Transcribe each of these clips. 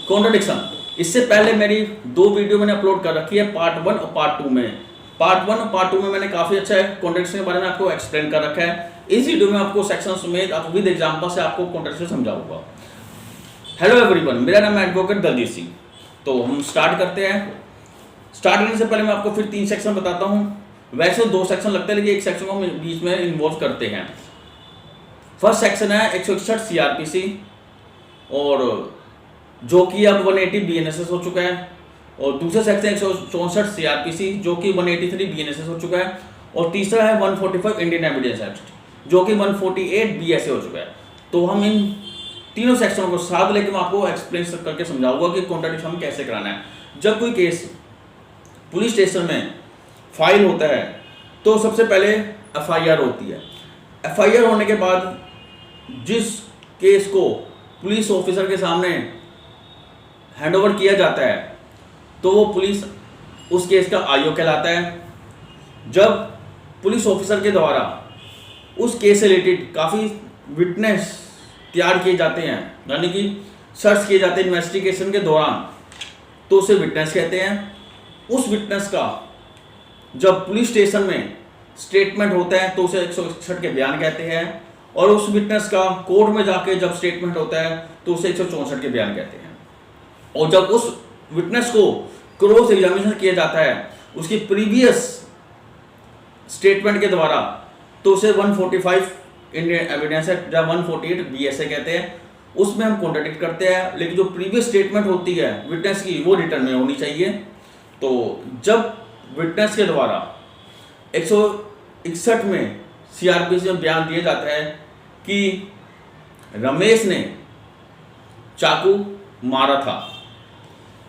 Contradiction. इससे पहले मेरी 2 वीडियो मैंने अपलोड कर रखी है, पार्ट 1 और पार्ट 2 में। पार्ट 1 और पार्ट 2 में मैंने काफ़ी अच्छा कॉन्ट्रडिक्शन के बारे में आपको एक्सप्लेन कर रखा है। इस वीडियो में आपको सेक्शन समेत विद एग्जाम्पल से आपको कॉन्ट्रडिक्शन समझाऊंगा। हेलो एवरीवन, मेरा नाम है एडवोकेट दलजीत सिंह। तो हम स्टार्ट करते हैं। स्टार्ट करने से पहले मैं आपको फिर 3 सेक्शन बताता हूँ। वैसे 2 सेक्शन लगते हैं, लेकिन एक सेक्शन को हम बीच में इन्वॉल्व करते हैं। फर्स्ट सेक्शन है 161 सीआरपीसी, और जो कि अब 180 बीएनएसएस हो चुका है। और दूसरा सेक्शन 164 सीआरपीसी, जो कि 183 बीएनएसएस हो चुका है। और तीसरा है 145 इंडियन एविडेंस एक्ट, जो कि 148 बीएसए हो चुका है। तो हम इन तीनों सेक्शनों को साथ लेकर मैं आपको एक्सप्लेन करके समझाऊंगा कि कॉन्ट्रडिक्शन कैसे कराना है। जब कोई केस पुलिस स्टेशन में फाइल होता है तो सबसे पहले एफआईआर होती है। एफआईआर होने के बाद जिस केस को पुलिस ऑफिसर के सामने हैंडओवर किया जाता है तो वो पुलिस उस केस का आईओ कहलाता है। जब पुलिस ऑफिसर के द्वारा उस केस से रिलेटेड काफ़ी विटनेस तैयार किए जाते हैं, यानी कि सर्च किए जाते हैं इन्वेस्टिगेशन के दौरान, तो उसे विटनेस कहते हैं। उस विटनेस का जब पुलिस स्टेशन में स्टेटमेंट होता है तो उसे 161 के बयान कहते हैं। और उस विटनेस का कोर्ट में जाके जब स्टेटमेंट होता है तो उसे 164 के बयान कहते हैं। और जब उस विटनेस को क्रॉस एग्जामिनेशन किया जाता है उसकी प्रीवियस स्टेटमेंट के द्वारा, तो उसे 145 इंडियन एविडेंस एक्ट या 148 बीएसए कहते हैं। उसमें हम कॉन्ट्रडिक्ट करते हैं, लेकिन जो प्रीवियस स्टेटमेंट होती है विटनेस की वो रिटर्न में होनी चाहिए। तो जब विटनेस के द्वारा 161 में सीआरपीसी में बयान दिया जाता है कि रमेश ने चाकू मारा था,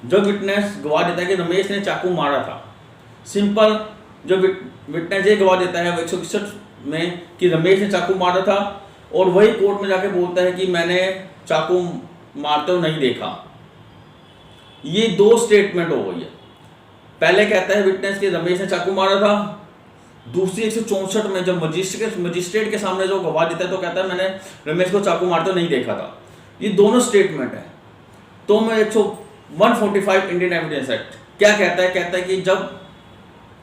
जब विटनेस गवाह देता है कि रमेश ने चाकू मारा था, सिंपल जब विटनेस ये गवाह देता है 161 में कि रमेश ने चाकू मारा था, और वही कोर्ट में जाके बोलता है कि मैंने चाकू मारते हुए नहीं देखा, ये 2 स्टेटमेंट हो गई है। पहले कहता है विटनेस कि रमेश ने चाकू मारा था, दूसरी 164 में जब मजिस्ट्रेट के सामने जो गवाह देता है तो कहता है मैंने रमेश को चाकू मारते हुए नहीं देखा था। ये दोनों स्टेटमेंट है। तो मैं 145 इंडियन एविडेंस एक्ट क्या कहता है? कहता है कि जब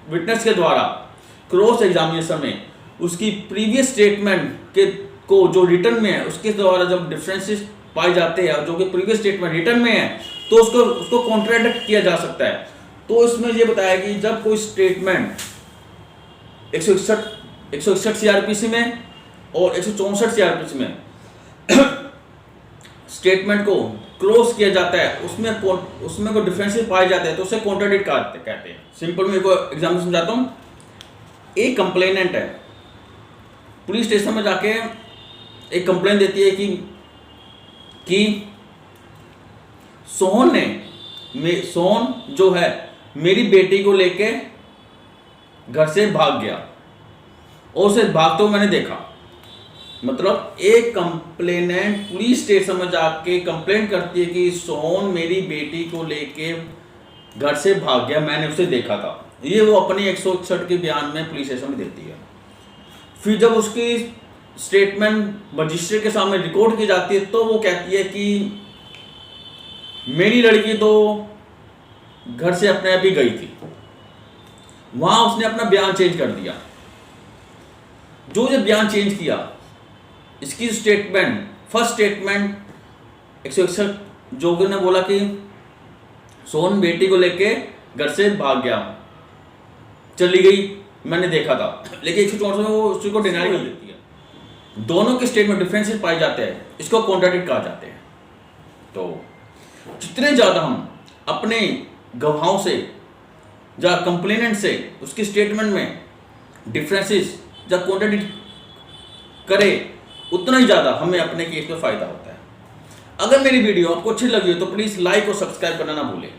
विटनेस के द्वारा क्रॉस एग्जामिनेशन में उसकी प्रीवियस स्टेटमेंट के को जो रिटर्न में है उसके द्वारा जब डिफरेंसेस पाए जाते हैं, जो कि प्रीवियस स्टेटमेंट रिटर्न में है, तो उसको कॉन्ट्राडिक्ट किया जा सकता है। तो इसमें ये बताया कि जब कोई स्टेटमेंट 161 सीआरपीसी में और 164 सीआरपीसी में स्टेटमेंट को क्रॉस किया जाता है, उसमें कोई डिफरेंसेस पाए जाते हैं, तो उसे कॉन्ट्रडिक्ट कहते हैं। सिंपल मैं को एग्जाम्पल समझाता हूँ। एक कंप्लेनेंट है, पुलिस स्टेशन में जाके एक कंप्लेंट देती है कि सोहन जो है मेरी बेटी को लेके घर से भाग गया और उसे भागते हुए मैंने देखा। मतलब एक कंप्लेनेंट पुलिस स्टेशन में जाके कंप्लेंट करती है कि सोहन मेरी बेटी को लेके घर से भाग गया, मैंने उसे देखा था। ये वो अपनी 161 के बयान में पुलिस स्टेशन में देती है। फिर जब उसकी स्टेटमेंट मजिस्ट्रेट के सामने रिकॉर्ड की जाती है तो वो कहती है कि मेरी लड़की तो घर से अपने आप ही गई थी। वहां उसने अपना बयान चेंज कर दिया। जो बयान चेंज किया, इसकी स्टेटमेंट फर्स्ट स्टेटमेंट 161 जो ने बोला कि सोहन बेटी को लेके घर से भाग गया, चली गई, मैंने देखा था, लेकिन 164 में वो उसी को डिनाई कर देती है। दोनों के स्टेटमेंट डिफरेंसेस पाए जाते हैं, इसको कॉन्ट्राडिक्ट कहा जाते हैं। तो जितने ज़्यादा हम अपने गवाहों से या कंप्लेनेंट से उसकी स्टेटमेंट में डिफरेंसेस या कॉन्ट्राडिक्ट करें, उतना ही ज़्यादा हमें अपने केस में फ़ायदा होता है। अगर मेरी वीडियो आपको अच्छी लगी हो तो प्लीज़ लाइक और सब्सक्राइब करना ना भूलें।